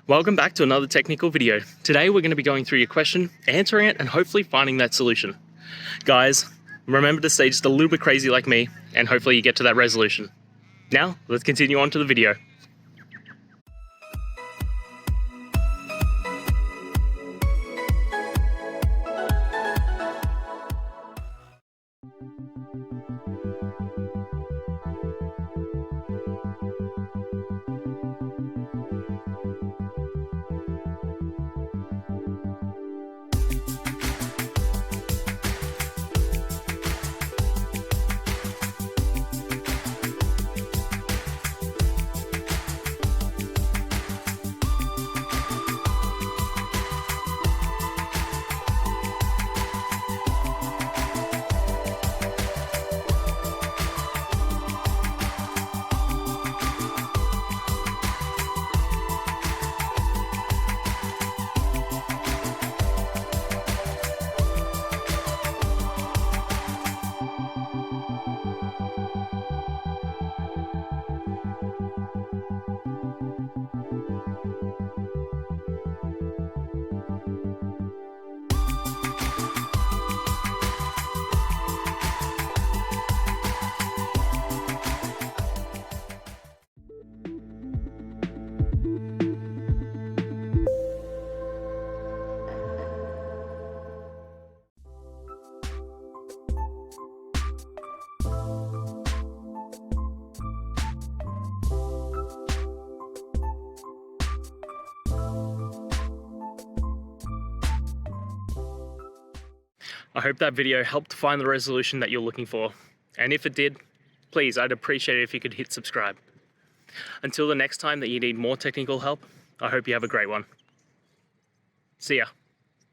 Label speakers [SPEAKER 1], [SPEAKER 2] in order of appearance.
[SPEAKER 1] Welcome back to another technical video. Today we're going to be going through your question, answering it, and hopefully finding that solution. Guys, remember to stay just a little bit crazy like me, and hopefully you get to that resolution. Now, let's continue on to the video. I hope that video helped find the resolution that you're looking for. And if it did, please, I'd appreciate it if you could hit subscribe. Until the next time that you need more technical help, I hope you have a great one. See ya.